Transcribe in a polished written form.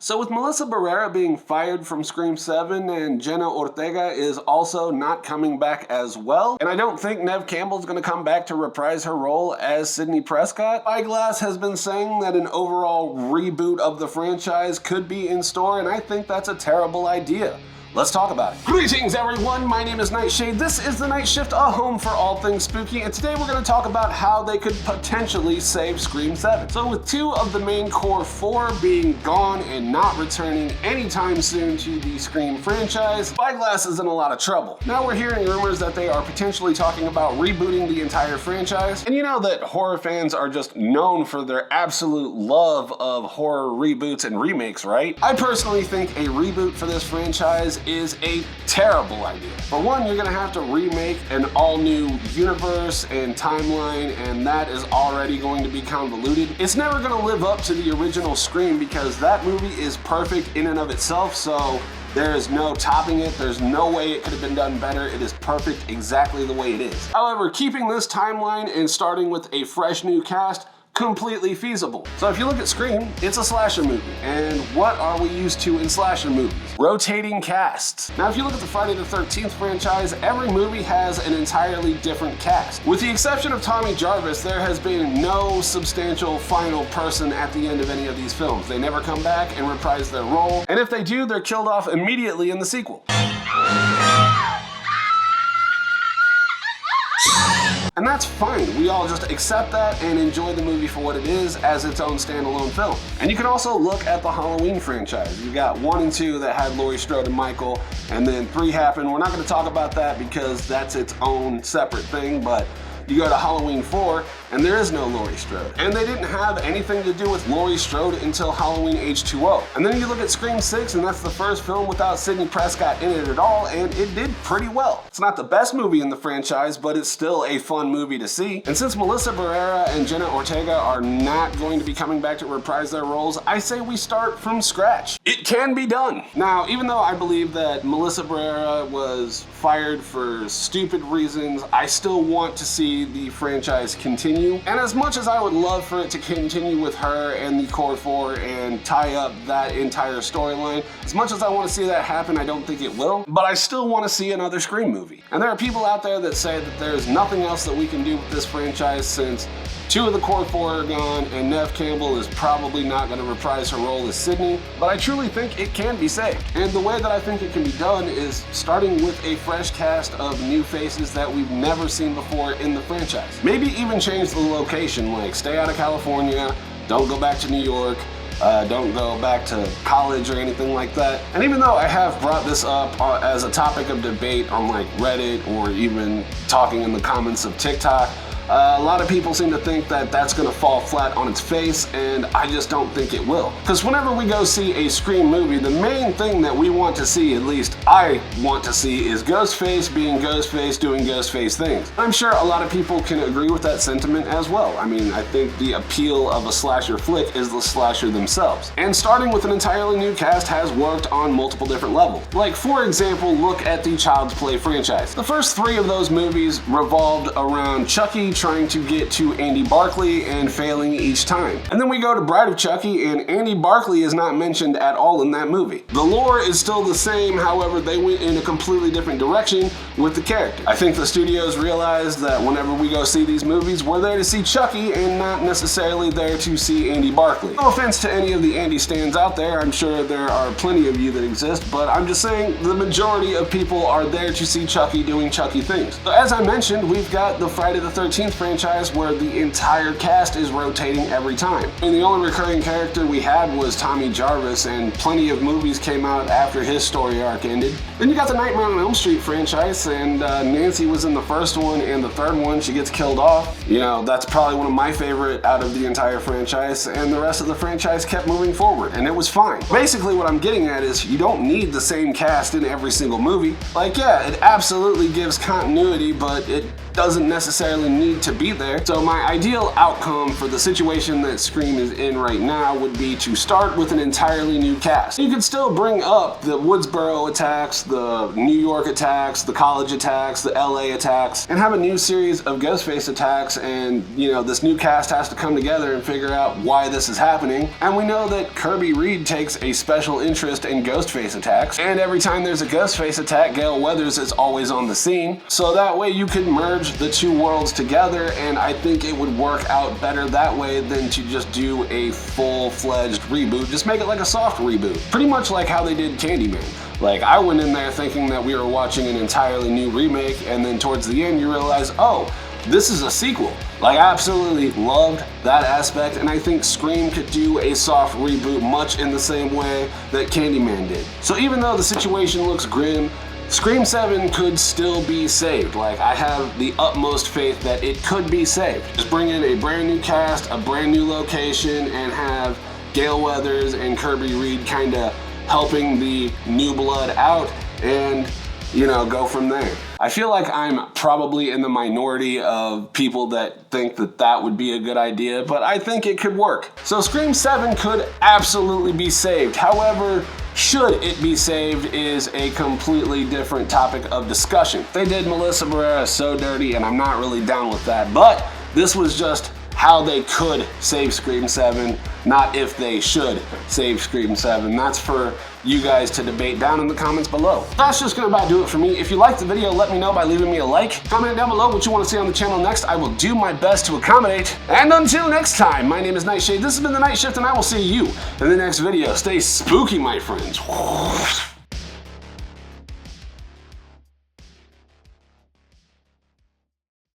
So with Melissa Barrera being fired from Scream 7 and Jenna Ortega is also not coming back as well, and I don't think Neve Campbell's going to come back to reprise her role as Sidney Prescott, Spyglass has been saying that an overall reboot of the franchise could be in store, and I think that's a terrible idea. Let's talk about it. Greetings everyone, my name is Nightshade. This is The Night Shift, a home for all things spooky, and today we're going to talk about how they could potentially save Scream 7. So with two of the main core four being gone and not returning anytime soon to the Scream franchise, Spyglass is in a lot of trouble. Now we're hearing rumors that they are potentially talking about rebooting the entire franchise, and you know that horror fans are just known for their absolute love of horror reboots and remakes, right? I personally think a reboot for this franchise is a terrible idea. For one, you're gonna have to remake an all-new universe and timeline, and that is already going to be convoluted. It's never gonna live up to the original Scream because that movie is perfect in and of itself, so there is no topping it. There's no way it could have been done better. It is perfect exactly the way it is. However, keeping this timeline and starting with a fresh new cast, completely feasible. So if you look at Scream, it's a slasher movie. And what are we used to in slasher movies? Rotating casts. Now if you look at the Friday the 13th franchise, every movie has an entirely different cast. With the exception of Tommy Jarvis, there has been no substantial final person at the end of any of these films. They never come back and reprise their role, and if they do, they're killed off immediately in the sequel. And that's fine. We all just accept that and enjoy the movie for what it is as its own standalone film. And you can also look at the Halloween franchise. You got 1 and 2 that had Laurie Strode and Michael, and then 3 happened. We're not going to talk about that because that's its own separate thing, but you go to Halloween 4, and there is no Laurie Strode. And they didn't have anything to do with Laurie Strode until Halloween H2O. And then you look at Scream 6, and that's the first film without Sidney Prescott in it at all, and it did pretty well. It's not the best movie in the franchise, but it's still a fun movie to see. And since Melissa Barrera and Jenna Ortega are not going to be coming back to reprise their roles, I say we start from scratch. It can be done. Now, even though I believe that Melissa Barrera was fired for stupid reasons, I still want to see the franchise continue. And as much as I would love for it to continue with her and the core four and tie up that entire storyline, as much as I want to see that happen, I don't think it will, but I still want to see another Scream movie. And there are people out there that say that there's nothing else that we can do with this franchise since 2 of the core 4 are gone and Neve Campbell is probably not going to reprise her role as Sidney, but I truly think it can be saved. And the way that I think it can be done is starting with a fresh cast of new faces that we've never seen before in the franchise. Maybe even change the location, like stay out of California, don't go back to New York, don't go back to college or anything like that. And even though I have brought this up as a topic of debate on like Reddit or even talking in the comments of TikTok, a lot of people seem to think that that's going to fall flat on its face, and I just don't think it will. Because whenever we go see a Scream movie, the main thing that we want to see, at least I want to see, is Ghostface being Ghostface doing Ghostface things. I'm sure a lot of people can agree with that sentiment as well. I mean, I think the appeal of a slasher flick is the slasher themselves. And starting with an entirely new cast has worked on multiple different levels. Like, for example, look at the Child's Play franchise. The first 3 of those movies revolved around Chucky trying to get to Andy Barclay and failing each time. And then we go to Bride of Chucky, and Andy Barclay is not mentioned at all in that movie. The lore is still the same, however, they went in a completely different direction with the character. I think the studios realized that whenever we go see these movies, we're there to see Chucky and not necessarily there to see Andy Barclay. No offense to any of the Andy stans out there, I'm sure there are plenty of you that exist, but I'm just saying the majority of people are there to see Chucky doing Chucky things. So as I mentioned, we've got the Friday the 13th franchise where the entire cast is rotating every time. And the only recurring character we had was Tommy Jarvis, and plenty of movies came out after his story arc ended. Then you got the Nightmare on Elm Street franchise, and Nancy was in the first one and the third one. She gets killed off. You know, that's probably one of my favorite out of the entire franchise, and the rest of the franchise kept moving forward, and it was fine. Basically what I'm getting at is you don't need the same cast in every single movie. Like, yeah, it absolutely gives continuity, but it doesn't necessarily need need to be there. So my ideal outcome for the situation that Scream is in right now would be to start with an entirely new cast. You could still bring up the Woodsboro attacks, the New York attacks, the college attacks, the LA attacks, and have a new series of Ghostface attacks, and this new cast has to come together and figure out why this is happening. And we know that Kirby Reed takes a special interest in Ghostface attacks, and every time there's a Ghostface attack, Gale Weathers is always on the scene. So that way you could merge the two worlds together, and I think it would work out better that way than to just do a full-fledged reboot. Just make it like a soft reboot. Pretty much like how they did Candyman. Like, I went in there thinking that we were watching an entirely new remake, and then towards the end you realize, oh, this is a sequel. Like, I absolutely loved that aspect, and I think Scream could do a soft reboot much in the same way that Candyman did. So even though the situation looks grim, Scream 7 could still be saved. Like, I have the utmost faith that it could be saved. Just bring in a brand new cast, a brand new location, and have Gale Weathers and Kirby Reed kind of helping the new blood out, and go from there. I feel like I'm probably in the minority of people that think that that would be a good idea, but I think it could work. So Scream 7 could absolutely be saved. However, should it be saved is a completely different topic of discussion. They did Melissa Barrera so dirty, and I'm not really down with that, but this was just how they could save Scream 7, not if they should save Scream 7. That's for you guys to debate down in the comments below. That's just gonna about do it for me. If you liked the video, let me know by leaving me a like. Comment down below what you want to see on the channel next. I will do my best to accommodate. And until next time, my name is Nightshade. This has been The Night Shift, and I will see you in the next video. Stay spooky, my friends.